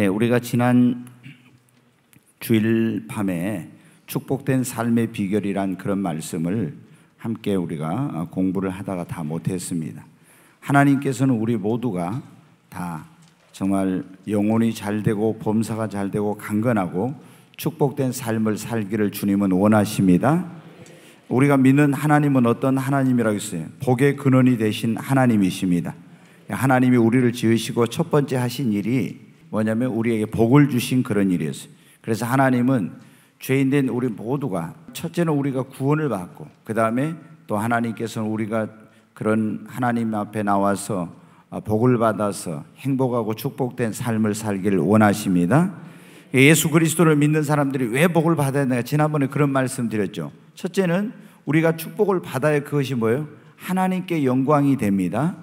네, 우리가 지난 주일 밤에 축복된 삶의 비결이란 그런 말씀을 함께 우리가 공부를 하다가 다 못했습니다. 하나님께서는 우리 모두가 다 정말 영혼이 잘되고 범사가 잘되고 강건하고 축복된 삶을 살기를 주님은 원하십니다. 우리가 믿는 하나님은 어떤 하나님이라고 했어요? 복의 근원이 되신 하나님이십니다. 하나님이 우리를 지으시고 첫 번째 하신 일이 뭐냐면 우리에게 복을 주신 그런 일이었어요. 그래서 하나님은 죄인된 우리 모두가 첫째는 우리가 구원을 받고 그 다음에 또 하나님께서는 우리가 그런 하나님 앞에 나와서 복을 받아서 행복하고 축복된 삶을 살기를 원하십니다. 예수 그리스도를 믿는 사람들이 왜 복을 받아야 되나 지난번에 그런 말씀 드렸죠. 첫째는 우리가 축복을 받아야 그것이 뭐예요? 하나님께 영광이 됩니다.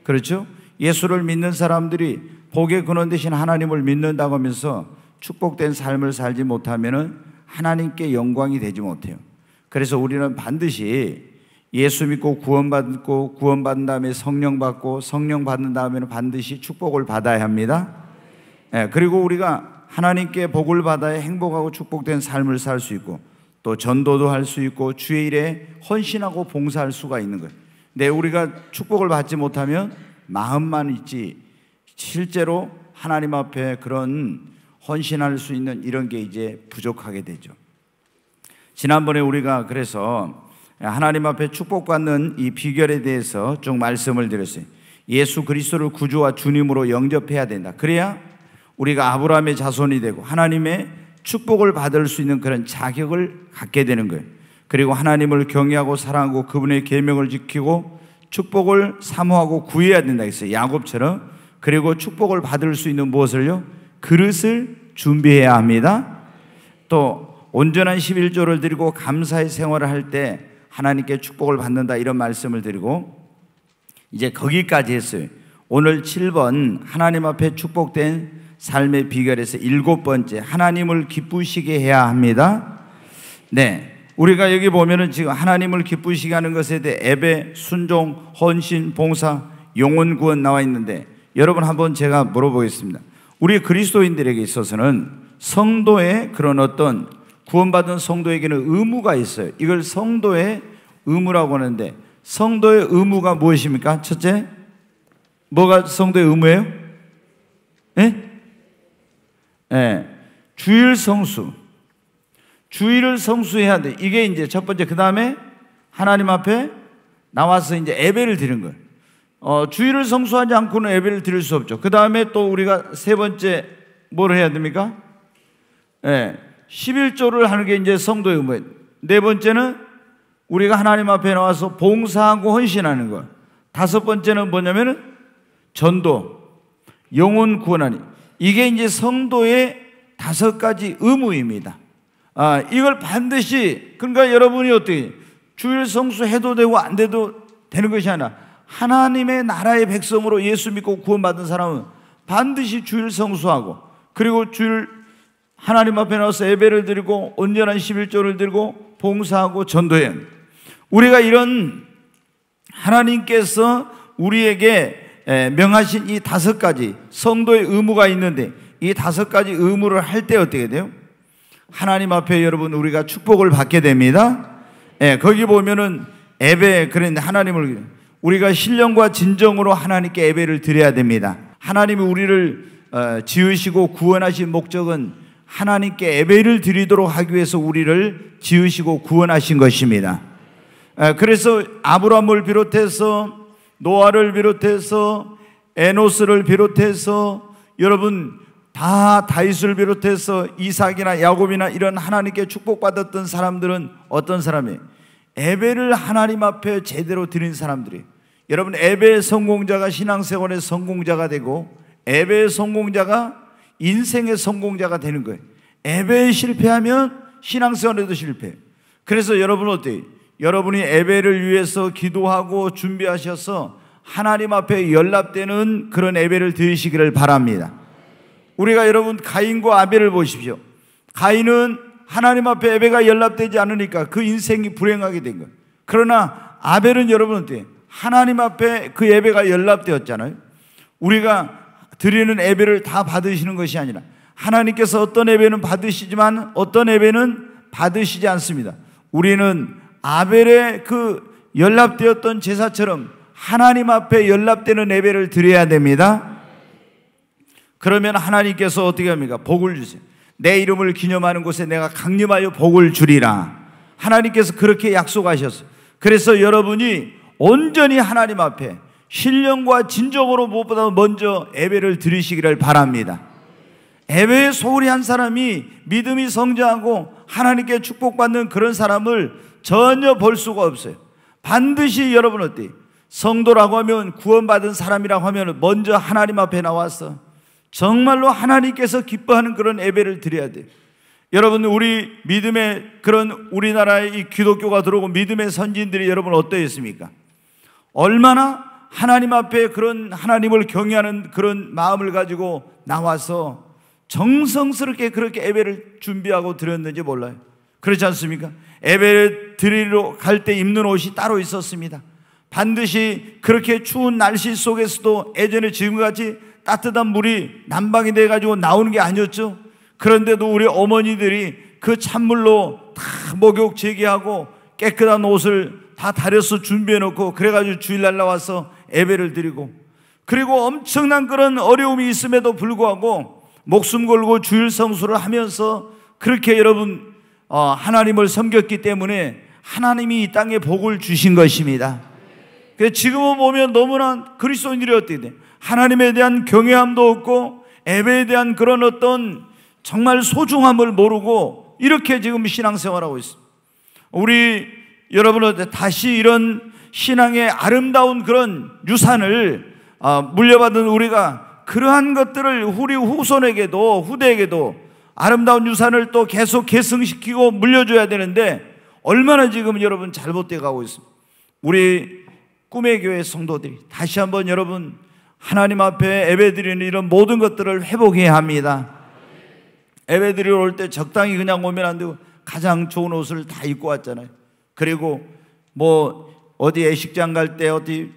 그렇죠? 예수를 믿는 사람들이 복의 근원 되신 하나님을 믿는다고 하면서 축복된 삶을 살지 못하면 하나님께 영광이 되지 못해요. 그래서 우리는 반드시 예수 믿고 구원받고 구원받은 다음에 성령 받고 성령 받는 다음에는 반드시 축복을 받아야 합니다. 그리고 우리가 하나님께 복을 받아야 행복하고 축복된 삶을 살 수 있고 또 전도도 할 수 있고 주의 일에 헌신하고 봉사할 수가 있는 거예요. 근데 우리가 축복을 받지 못하면 마음만 있지 실제로 하나님 앞에 그런 헌신할 수 있는 이런 게 이제 부족하게 되죠. 지난번에 우리가 그래서 하나님 앞에 축복받는 이 비결에 대해서 쭉 말씀을 드렸어요. 예수 그리스도를 구주와 주님으로 영접해야 된다. 그래야 우리가 아브라함의 자손이 되고 하나님의 축복을 받을 수 있는 그런 자격을 갖게 되는 거예요. 그리고 하나님을 경외하고 사랑하고 그분의 계명을 지키고 축복을 사모하고 구해야 된다 했어요. 야곱처럼. 그리고 축복을 받을 수 있는 무엇을요? 그릇을 준비해야 합니다. 또 온전한 11조를 드리고 감사의 생활을 할 때 하나님께 축복을 받는다 이런 말씀을 드리고 이제 거기까지 했어요. 오늘 7번 하나님 앞에 축복된 삶의 비결에서 7번째 하나님을 기쁘시게 해야 합니다. 네, 우리가 여기 보면은 지금 하나님을 기쁘시게 하는 것에 대해 예배, 순종, 헌신, 봉사, 영혼 구원 나와 있는데 여러분 한번 제가 물어보겠습니다. 우리 그리스도인들에게 있어서는 성도의 그런 어떤 구원받은 성도에게는 의무가 있어요. 이걸 성도의 의무라고 하는데 성도의 의무가 무엇입니까? 첫째, 뭐가 성도의 의무예요? 주일 성수. 주일을 성수해야 돼. 이게 이제 첫 번째. 그 다음에 하나님 앞에 나와서 이제 예배를 드리는 거예요. 주일을 성수하지 않고는 예배를 드릴 수 없죠. 그 다음에 또 우리가 세 번째 뭘 해야 됩니까? 11조를 하는 게 이제 성도의 의무예요. 네 번째는 우리가 하나님 앞에 나와서 봉사하고 헌신하는 거. 다섯 번째는 뭐냐면은 전도, 영혼 구원하니. 이게 이제 성도의 5가지 의무입니다. 이걸 반드시 그러니까 여러분이 어떻게 주일 성수해도 되고 안 돼도 되는 것이 아니라 하나님의 나라의 백성으로 예수 믿고 구원받은 사람은 반드시 주일 성수하고 그리고 주일 하나님 앞에 나와서 예배를 드리고 온전한 11조를 드리고 봉사하고 전도해야 합니다. 우리가 이런 하나님께서 우리에게 명하신 이 5가지 성도의 의무가 있는데 이 5가지 의무를 할 때 어떻게 돼요? 하나님 앞에 여러분 우리가 축복을 받게 됩니다. 거기 보면은 예배 그런데 하나님을 우리가 신령과 진정으로 하나님께 예배를 드려야 됩니다. 하나님이 우리를 지으시고 구원하신 목적은 하나님께 예배를 드리도록 하기 위해서 우리를 지으시고 구원하신 것입니다. 그래서 아브라함을 비롯해서 노아를 비롯해서 에노스를 비롯해서 여러분 다 다윗을 비롯해서 이삭이나 야곱이나 이런 하나님께 축복받았던 사람들은 어떤 사람이에요? 예배를 하나님 앞에 제대로 드린 사람들이에요. 여러분 예배의 성공자가 신앙생활의 성공자가 되고 예배의 성공자가 인생의 성공자가 되는 거예요. 예배에 실패하면 신앙생활에도 실패해요. 그래서 여러분은 어때요? 여러분이 예배를 위해서 기도하고 준비하셔서 하나님 앞에 연락되는 그런 예배를 드리시기를 바랍니다. 우리가 여러분 가인과 아벨을 보십시오. 가인은 하나님 앞에 예배가 연락되지 않으니까 그 인생이 불행하게 된 거예요. 그러나 아벨은 여러분 어때요? 하나님 앞에 그 예배가 연락되었잖아요. 우리가 드리는 예배를 다 받으시는 것이 아니라 하나님께서 어떤 예배는 받으시지만 어떤 예배는 받으시지 않습니다. 우리는 아벨의 그 연락되었던 제사처럼 하나님 앞에 연락되는 예배를 드려야 됩니다. 그러면 하나님께서 어떻게 합니까? 복을 주세요. 내 이름을 기념하는 곳에 내가 강림하여 복을 주리라. 하나님께서 그렇게 약속하셨어요. 그래서 여러분이 온전히 하나님 앞에 신령과 진정으로 무엇보다 먼저 예배를 드리시기를 바랍니다. 예배에 소홀히 한 사람이 믿음이 성장하고 하나님께 축복받는 그런 사람을 전혀 볼 수가 없어요. 반드시 여러분 어때요? 성도라고 하면, 구원받은 사람이라고 하면 먼저 하나님 앞에 나와서 정말로 하나님께서 기뻐하는 그런 예배를 드려야 돼요. 여러분, 우리 믿음의 그런 우리나라에 이 기독교가 들어오고 믿음의 선진들이 여러분 어떠했습니까? 얼마나 하나님 앞에 그런 하나님을 경외하는 그런 마음을 가지고 나와서 정성스럽게 그렇게 예배를 준비하고 드렸는지 몰라요. 그렇지 않습니까? 예배 드리러 갈 때 입는 옷이 따로 있었습니다. 반드시 그렇게 추운 날씨 속에서도 예전에 지금같이 따뜻한 물이 난방이 돼가지고 나오는 게 아니었죠. 그런데도 우리 어머니들이 그 찬물로 다 목욕 제기하고 깨끗한 옷을 다 다려서 준비해 놓고 그래가지고 주일날 나와서 예배를 드리고, 그리고 엄청난 그런 어려움이 있음에도 불구하고 목숨 걸고 주일 성수를 하면서 그렇게 여러분 하나님을 섬겼기 때문에 하나님이 이 땅에 복을 주신 것입니다. 그래서 지금은 보면 너무나 그리스도인들이 어떻게 돼? 하나님에 대한 경외함도 없고 예배에 대한 그런 어떤 정말 소중함을 모르고 이렇게 지금 신앙생활하고 있습니다. 우리 여러분은 다시 이런 신앙의 아름다운 그런 유산을 물려받은 우리가 그러한 것들을 우리 후손에게도 후대에게도 아름다운 유산을 또 계속 계승시키고 물려줘야 되는데 얼마나 지금 여러분 잘못되어 가고 있습니다. 우리 꿈의 교회 성도들이 다시 한번 여러분 하나님 앞에 예배드리는 이런 모든 것들을 회복해야 합니다. 예배드리러 올 때 적당히 그냥 오면 안 되고 가장 좋은 옷을 다 입고 왔잖아요. 그리고 뭐 어디 예식장 갈 때 어디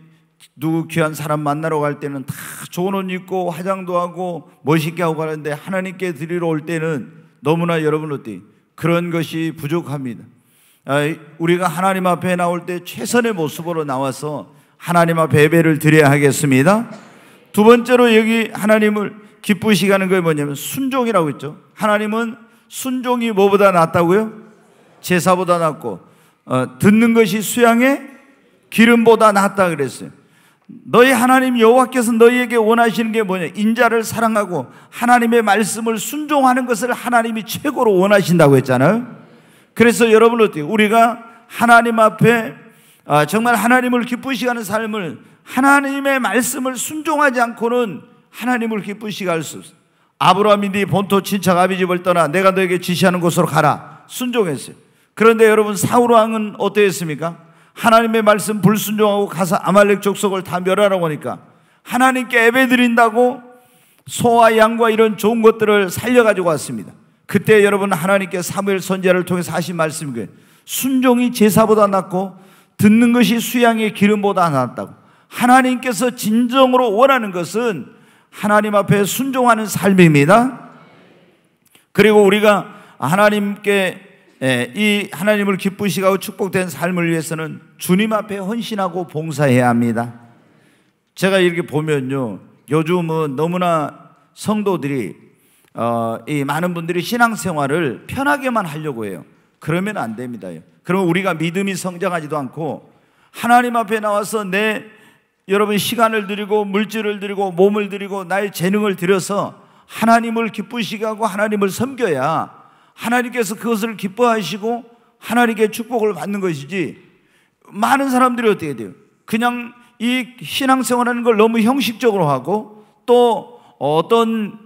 누구 귀한 사람 만나러 갈 때는 다 좋은 옷 입고 화장도 하고 멋있게 하고 가는데 하나님께 드리러 올 때는 너무나 여러분 어때요? 그런 것이 부족합니다. 우리가 하나님 앞에 나올 때 최선의 모습으로 나와서 하나님 앞에 예배를 드려야 하겠습니다. 두 번째로 여기 하나님을 기쁘시게 하는 게 뭐냐면 순종이라고 했죠. 하나님은 순종이 뭐보다 낫다고요? 제사보다 낫고 듣는 것이 수양의 기름보다 낫다 그랬어요. 너희 하나님 여호와께서 너희에게 원하시는 게 뭐냐? 인자를 사랑하고 하나님의 말씀을 순종하는 것을 하나님이 최고로 원하신다고 했잖아요. 그래서 여러분 어때요? 우리가 하나님 앞에 정말 하나님을 기쁘시게 하는 삶을, 하나님의 말씀을 순종하지 않고는 하나님을 기쁘시게 할 수 없어요. 아브라함이 네 본토 친척 아비 집을 떠나 내가 너에게 지시하는 곳으로 가라. 순종했어요. 그런데 여러분 사울 왕은 어떠했습니까? 하나님의 말씀 불순종하고 가서 아말렉 족속을 다 멸하라고 하니까 하나님께 예배드린다고 소와 양과 이런 좋은 것들을 살려가지고 왔습니다. 그때 여러분 하나님께 사무엘 선지자를 통해서 하신 말씀이 순종이 제사보다 낫고 듣는 것이 수양의 기름보다 낫다고. 하나님께서 진정으로 원하는 것은 하나님 앞에 순종하는 삶입니다. 그리고 우리가 하나님께 이 하나님을 기쁘시게 하고 축복된 삶을 위해서는 주님 앞에 헌신하고 봉사해야 합니다. 제가 이렇게 보면요, 요즘은 너무나 성도들이 이 많은 분들이 신앙생활을 편하게만 하려고 해요. 그러면 안 됩니다. 그러면 우리가 믿음이 성장하지도 않고 하나님 앞에 나와서 여러분 시간을 드리고 물질을 드리고 몸을 드리고 나의 재능을 들여서 하나님을 기쁘시게 하고 하나님을 섬겨야 하나님께서 그것을 기뻐하시고 하나님께 축복을 받는 것이지, 많은 사람들이 어떻게 돼요? 그냥 이 신앙생활하는 걸 너무 형식적으로 하고 또 어떤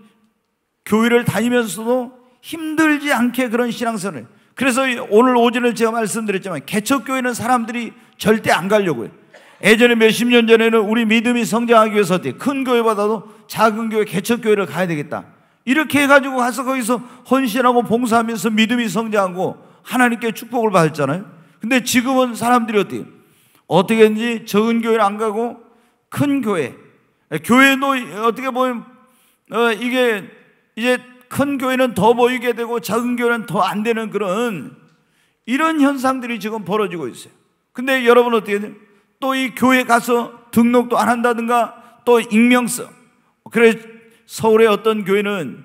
교회를 다니면서도 힘들지 않게 그런 신앙생활을 해요. 그래서 오늘 오전에 제가 말씀드렸지만 개척교회는 사람들이 절대 안 가려고 해요. 예전에 몇십 년 전에는 우리 믿음이 성장하기 위해서 어때요? 큰 교회보다도 작은 교회 개척교회를 가야 되겠다, 이렇게 해가지고 가서 거기서 헌신하고 봉사하면서 믿음이 성장하고 하나님께 축복을 받았잖아요. 근데 지금은 사람들이 어때요? 어떻게 했는지 적은 교회를 안 가고 큰 교회, 교회도 어떻게 보면 이게 이제 큰 교회는 더 모이게 되고 작은 교회는 더 안 되는 그런 이런 현상들이 지금 벌어지고 있어요. 근데 여러분 어떻게 돼요? 또 이 교회 가서 등록도 안 한다든가 또 익명성. 그래 서울의 어떤 교회는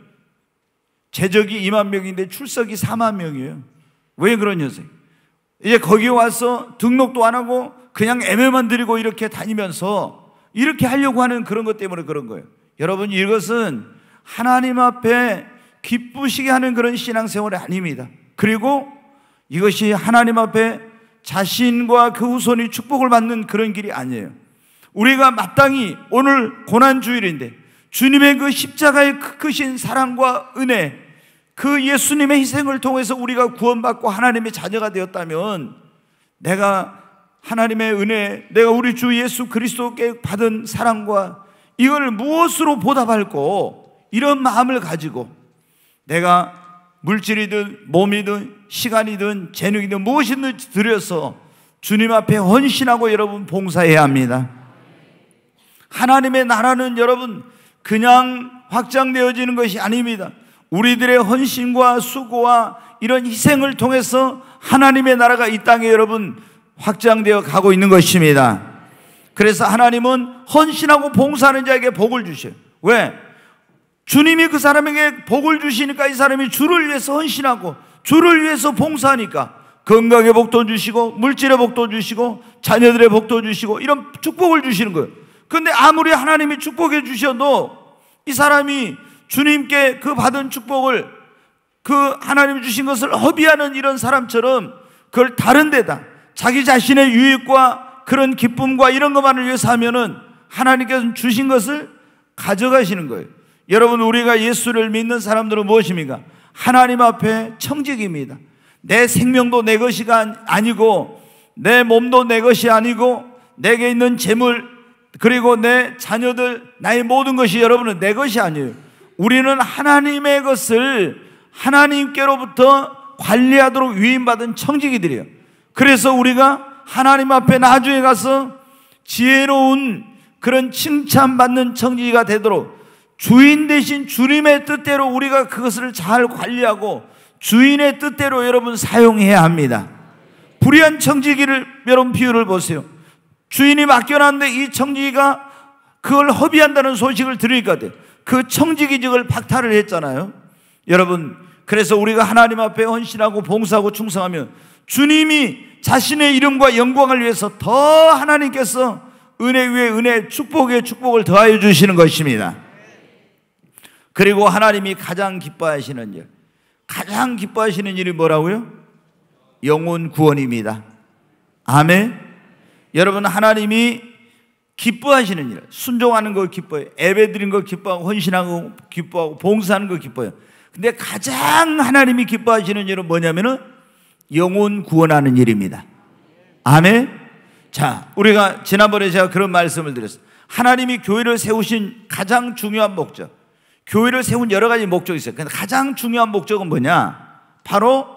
재적이 2만 명인데 출석이 4만 명이에요. 왜 그런 현상? 이제 거기 와서 등록도 안 하고 그냥 예배만 드리고 이렇게 다니면서 이렇게 하려고 하는 그런 것 때문에 그런 거예요. 여러분, 이것은 하나님 앞에 기쁘시게 하는 그런 신앙생활이 아닙니다. 그리고 이것이 하나님 앞에 자신과 그 후손이 축복을 받는 그런 길이 아니에요. 우리가 마땅히 오늘 고난주일인데 주님의 그 십자가의 크신 사랑과 은혜, 그 예수님의 희생을 통해서 우리가 구원받고 하나님의 자녀가 되었다면, 내가 하나님의 은혜, 내가 우리 주 예수 그리스도께 받은 사랑과 이걸 무엇으로 보답할고, 이런 마음을 가지고 내가 물질이든 몸이든 시간이든 재능이든 무엇이든 들여서 주님 앞에 헌신하고 여러분 봉사해야 합니다. 하나님의 나라는 여러분 그냥 확장되어지는 것이 아닙니다. 우리들의 헌신과 수고와 이런 희생을 통해서 하나님의 나라가 이 땅에 여러분 확장되어 가고 있는 것입니다. 그래서 하나님은 헌신하고 봉사하는 자에게 복을 주셔요. 왜? 주님이 그 사람에게 복을 주시니까 이 사람이 주를 위해서 헌신하고 주를 위해서 봉사하니까 건강의 복도 주시고 물질의 복도 주시고 자녀들의 복도 주시고 이런 축복을 주시는 거예요. 그런데 아무리 하나님이 축복해 주셔도 이 사람이 주님께 그 받은 축복을, 그 하나님 주신 것을 허비하는 이런 사람처럼 그걸 다른 데다 자기 자신의 유익과 그런 기쁨과 이런 것만을 위해서 하면은 하나님께서 주신 것을 가져가시는 거예요. 여러분, 우리가 예수를 믿는 사람들은 무엇입니까? 하나님 앞에 청직입니다. 내 생명도 내 것이가 아니고 내 몸도 내 것이 아니고 내게 있는 재물 그리고 내 자녀들, 나의 모든 것이 여러분은 내 것이 아니에요. 우리는 하나님의 것을 하나님께로부터 관리하도록 위임받은 청지기들이에요. 그래서 우리가 하나님 앞에 나중에 가서 지혜로운 그런 칭찬받는 청지기가 되도록 주인 대신 주님의 뜻대로 우리가 그것을 잘 관리하고 주인의 뜻대로 여러분 사용해야 합니다. 불의한 청지기를 여러분 비유를 보세요. 주인이 맡겨놨는데 이 청지기가 그걸 허비한다는 소식을 들으니까 그 청지기직을 박탈을 했잖아요. 여러분, 그래서 우리가 하나님 앞에 헌신하고 봉사하고 충성하면 주님이 자신의 이름과 영광을 위해서 더 하나님께서 은혜 위에 은혜, 축복에 축복을 더하여 주시는 것입니다. 그리고 하나님이 가장 기뻐하시는 일, 가장 기뻐하시는 일이 뭐라고요? 영혼 구원입니다. 아멘. 여러분, 하나님이 기뻐하시는 일, 순종하는 걸 기뻐해요. 예배드린 걸 기뻐하고 헌신하고 기뻐하고 봉사하는 걸 기뻐해요. 근데 가장 하나님이 기뻐하시는 일은 뭐냐면은 영혼 구원하는 일입니다. 아멘. 자, 우리가 지난번에 제가 그런 말씀을 드렸어요. 하나님이 교회를 세우신 가장 중요한 목적, 교회를 세운 여러 가지 목적이 있어요. 근데 가장 중요한 목적은 뭐냐? 바로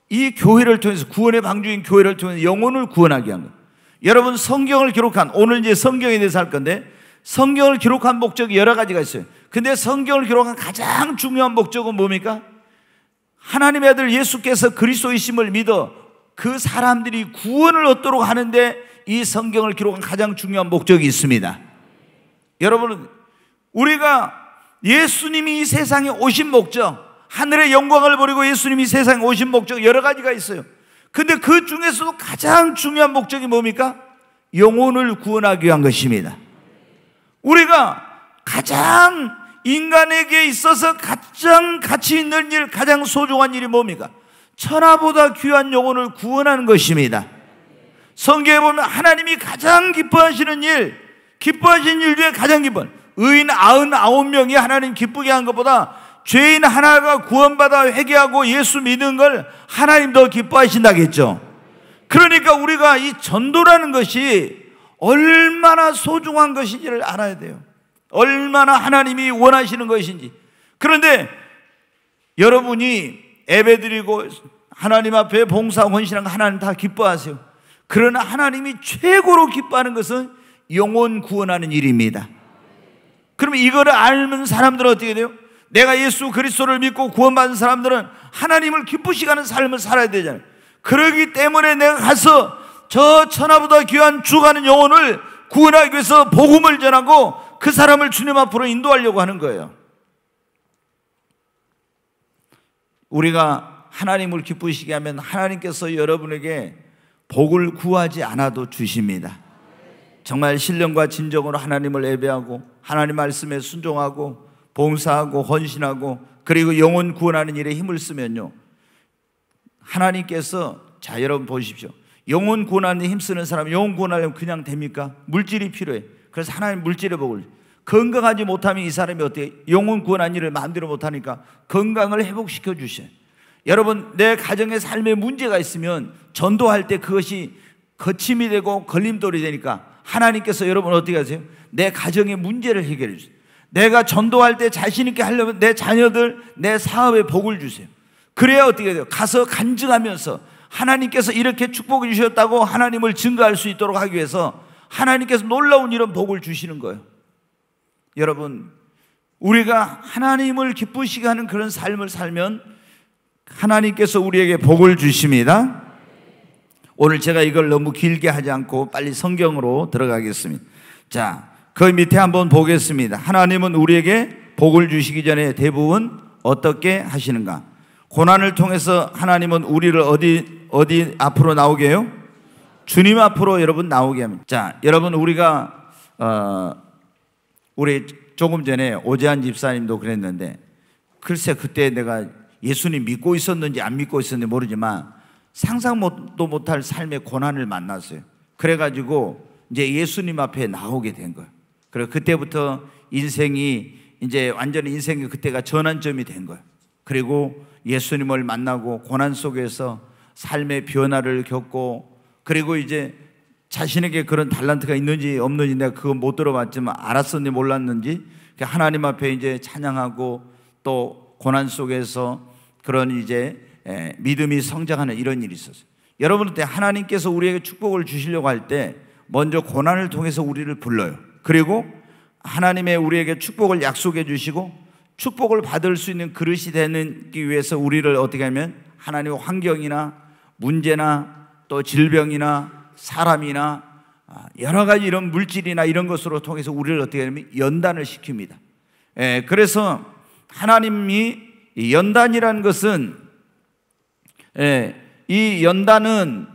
이 교회를 통해서, 구원의 방주인 교회를 통해서 영혼을 구원하게 한 거예요. 여러분, 성경을 기록한, 오늘 이제 성경에 대해서 할 건데, 성경을 기록한 목적이 여러 가지가 있어요. 근데 성경을 기록한 가장 중요한 목적은 뭡니까? 하나님의 아들 예수께서 그리스도이심을 믿어 그 사람들이 구원을 얻도록 하는데 이 성경을 기록한 가장 중요한 목적이 있습니다. 여러분, 우리가 예수님이 이 세상에 오신 목적, 하늘의 영광을 버리고 예수님이 이 세상에 오신 목적 여러 가지가 있어요. 근데 그 중에서도 가장 중요한 목적이 뭡니까? 영혼을 구원하기 위한 것입니다. 우리가 가장 인간에게 있어서 가장 가치 있는 일, 가장 소중한 일이 뭡니까? 천하보다 귀한 영혼을 구원하는 것입니다. 성경에 보면 하나님이 가장 기뻐하시는 일, 기뻐하시는 일 중에 가장 기뻐, 의인 99명이 하나님 기쁘게 한 것보다 죄인 하나가 구원받아 회개하고 예수 믿는 걸 하나님 더 기뻐하신다겠죠. 그러니까 우리가 이 전도라는 것이 얼마나 소중한 것인지를 알아야 돼요. 얼마나 하나님이 원하시는 것인지. 그런데 여러분이 예배드리고 하나님 앞에 봉사 헌신한 거 하나님 다 기뻐하세요. 그러나 하나님이 최고로 기뻐하는 것은 영혼 구원하는 일입니다. 그러면 이거를 알면 사람들은 어떻게 돼요? 내가 예수 그리스도를 믿고 구원받은 사람들은 하나님을 기쁘시게 하는 삶을 살아야 되잖아요. 그러기 때문에 내가 가서 저 천하보다 귀한 죽어가는 영혼을 구원하기 위해서 복음을 전하고 그 사람을 주님 앞으로 인도하려고 하는 거예요. 우리가 하나님을 기쁘시게 하면 하나님께서 여러분에게 복을 구하지 않아도 주십니다. 정말 신령과 진정으로 하나님을 예배하고 하나님 말씀에 순종하고 봉사하고 헌신하고 그리고 영혼 구원하는 일에 힘을 쓰면요, 하나님께서, 자 여러분 보십시오. 영혼 구원하는 힘 쓰는 사람, 영혼 구원하려면 그냥 됩니까? 물질이 필요해. 그래서 하나님 물질의 복을, 건강하지 못하면 이 사람이 어떻게 영혼 구원하는 일을 마음대로 못하니까 건강을 회복시켜 주셔요. 여러분, 내 가정의 삶에 문제가 있으면 전도할 때 그것이 거침이 되고 걸림돌이 되니까 하나님께서 여러분 어떻게 하세요? 내 가정의 문제를 해결해 주세요. 내가 전도할 때 자신 있게 하려면 내 자녀들, 내 사업에 복을 주세요. 그래야 어떻게 돼요? 가서 간증하면서 하나님께서 이렇게 축복해 주셨다고 하나님을 증거할 수 있도록 하기 위해서 하나님께서 놀라운 이런 복을 주시는 거예요. 여러분, 우리가 하나님을 기쁘시게 하는 그런 삶을 살면 하나님께서 우리에게 복을 주십니다. 오늘 제가 이걸 너무 길게 하지 않고 빨리 성경으로 들어가겠습니다. 자, 그 밑에 한번 보겠습니다. 하나님은 우리에게 복을 주시기 전에 대부분 어떻게 하시는가? 고난을 통해서 하나님은 우리를 어디 앞으로 나오게 해요? 주님 앞으로 여러분 나오게 합니다. 자, 여러분, 우리가 우리 조금 전에 오재한 집사님도 그랬는데, 글쎄 그때 내가 예수님 믿고 있었는지 안 믿고 있었는지 모르지만 상상도 못할 삶의 고난을 만났어요. 그래가지고 이제 예수님 앞에 나오게 된 거예요. 그리고 그때부터 인생이 이제 완전히 인생이 그때가 전환점이 된 거예요. 그리고 예수님을 만나고 고난 속에서 삶의 변화를 겪고, 그리고 이제 자신에게 그런 달란트가 있는지 없는지 내가 그거 못 들어봤지만 알았었는지 몰랐는지 하나님 앞에 이제 찬양하고 또 고난 속에서 그런 이제 믿음이 성장하는 이런 일이 있었어요. 여러분한테 하나님께서 우리에게 축복을 주시려고 할 때 먼저 고난을 통해서 우리를 불러요. 그리고 하나님의 우리에게 축복을 약속해 주시고 축복을 받을 수 있는 그릇이 되기 위해서 우리를 어떻게 하면 하나님의 환경이나 문제나 또 질병이나 사람이나 여러 가지 이런 물질이나 이런 것으로 통해서 우리를 어떻게 하면 연단을 시킵니다. 그래서 하나님이 연단이라는 것은, 이 연단은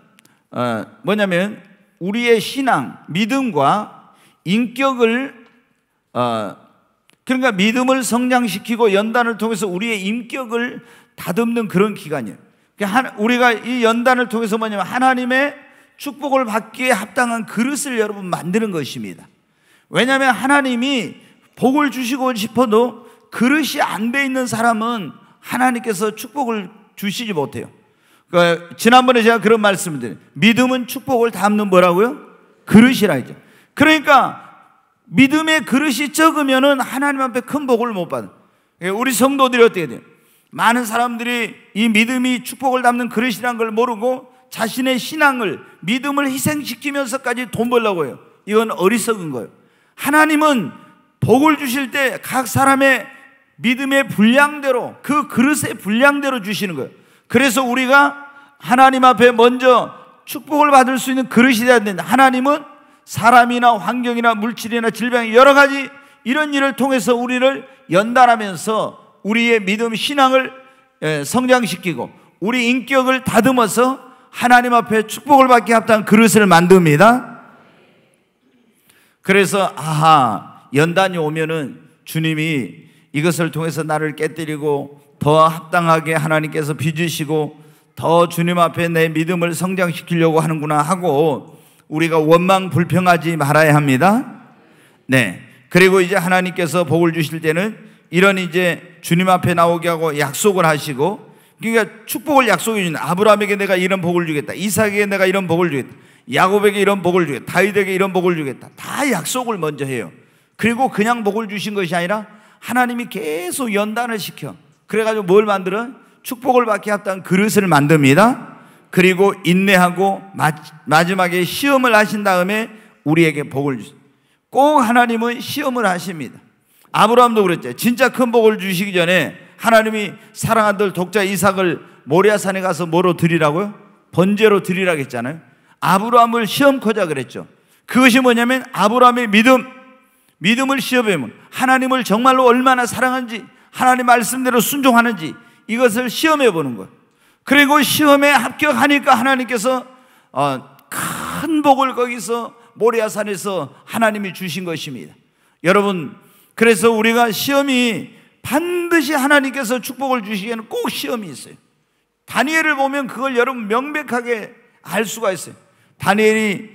뭐냐면 우리의 신앙, 믿음과 인격을, 그러니까 믿음을 성장시키고 연단을 통해서 우리의 인격을 다듬는 그런 기간이에요. 우리가 이 연단을 통해서 뭐냐면 하나님의 축복을 받기에 합당한 그릇을 여러분 만드는 것입니다. 왜냐하면 하나님이 복을 주시고 싶어도 그릇이 안 돼 있는 사람은 하나님께서 축복을 주시지 못해요. 그러니까 지난번에 제가 그런 말씀을 드려요. 믿음은 축복을 담는 뭐라고요? 그릇이라 했죠. 그러니까 믿음의 그릇이 적으면은 하나님 앞에 큰 복을 못 받아요. 우리 성도들이 어떻게 돼요? 많은 사람들이 이 믿음이 축복을 담는 그릇이라는 걸 모르고 자신의 신앙을, 믿음을 희생시키면서까지 돈 벌려고 해요. 이건 어리석은 거예요. 하나님은 복을 주실 때 각 사람의 믿음의 분량대로, 그 그릇의 분량대로 주시는 거예요. 그래서 우리가 하나님 앞에 먼저 축복을 받을 수 있는 그릇이 되어야 된다. 하나님은 사람이나 환경이나 물질이나 질병, 여러 가지 이런 일을 통해서 우리를 연단하면서 우리의 믿음, 신앙을 성장시키고 우리 인격을 다듬어서 하나님 앞에 축복을 받게 합당한 그릇을 만듭니다. 그래서 연단이 오면은 주님이 이것을 통해서 나를 깨뜨리고 더 합당하게 하나님께서 빚으시고 더 주님 앞에 내 믿음을 성장시키려고 하는구나 하고 우리가 원망 불평하지 말아야 합니다. 네. 그리고 이제 하나님께서 복을 주실 때는 이런 이제 주님 앞에 나오게 하고 약속을 하시고, 그러니까 축복을 약속해 주는, 아브라함에게 내가 이런 복을 주겠다, 이삭에게 내가 이런 복을 주겠다, 야곱에게 이런 복을 주겠다, 다윗에게 이런 복을 주겠다, 다 약속을 먼저 해요. 그리고 그냥 복을 주신 것이 아니라 하나님이 계속 연단을 시켜. 그래가지고 뭘 만들어? 축복을 받게 합당한 그릇을 만듭니다. 그리고 인내하고 마지막에 시험을 하신 다음에 우리에게 복을 주십니다. 꼭 하나님은 시험을 하십니다. 아브라함도 그랬죠. 진짜 큰 복을 주시기 전에 하나님이 사랑한 아들 독자 이삭을 모리아산에 가서 뭐로 드리라고요? 번제로 드리라고 했잖아요. 아브라함을 시험코자 그랬죠. 그것이 뭐냐면 아브라함의 믿음을 시험해보면 하나님을 정말로 얼마나 사랑하는지, 하나님 말씀대로 순종하는지 이것을 시험해보는 거예요. 그리고 시험에 합격하니까 하나님께서 큰 복을 거기서 모리아산에서 하나님이 주신 것입니다. 여러분, 그래서 우리가 시험이 반드시 하나님께서 축복을 주시기에는 꼭 시험이 있어요. 다니엘을 보면 그걸 여러분 명백하게 알 수가 있어요. 다니엘이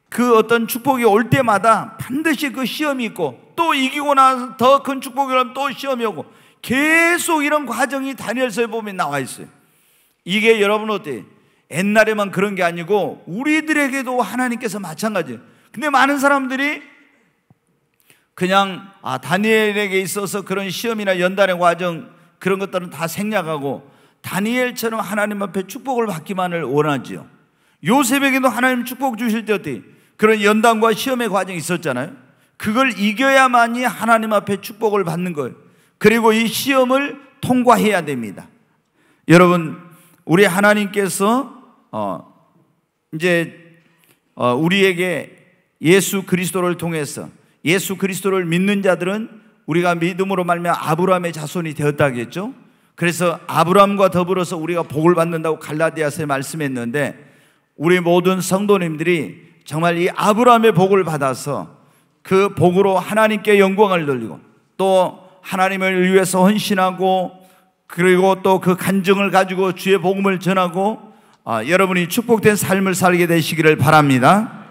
그 어떤 축복이 올 때마다 반드시 그 시험이 있고, 또 이기고 나서 더 큰 축복이 오면 또 시험이 오고, 계속 이런 과정이 다니엘서에 보면 나와 있어요. 이게 여러분 어때요? 옛날에만 그런 게 아니고 우리들에게도 하나님께서 마찬가지예요. 근데 많은 사람들이 그냥 다니엘에게 있어서 그런 시험이나 연단의 과정 그런 것들은 다 생략하고 다니엘처럼 하나님 앞에 축복을 받기만을 원하지요. 요셉에게도 하나님 축복 주실 때 어때요? 그런 연단과 시험의 과정이 있었잖아요. 그걸 이겨야만이 하나님 앞에 축복을 받는 거예요. 그리고 이 시험을 통과해야 됩니다. 여러분, 우리 하나님께서 우리에게 예수 그리스도를 통해서, 예수 그리스도를 믿는 자들은 우리가 믿음으로 말미암아 아브라함의 자손이 되었다겠죠. 그래서 아브라함과 더불어서 우리가 복을 받는다고 갈라디아서에 말씀했는데, 우리 모든 성도님들이 정말 이 아브라함의 복을 받아서 그 복으로 하나님께 영광을 돌리고, 또 하나님을 위해서 헌신하고, 그리고 또 그 간증을 가지고 주의 복음을 전하고 여러분이 축복된 삶을 살게 되시기를 바랍니다.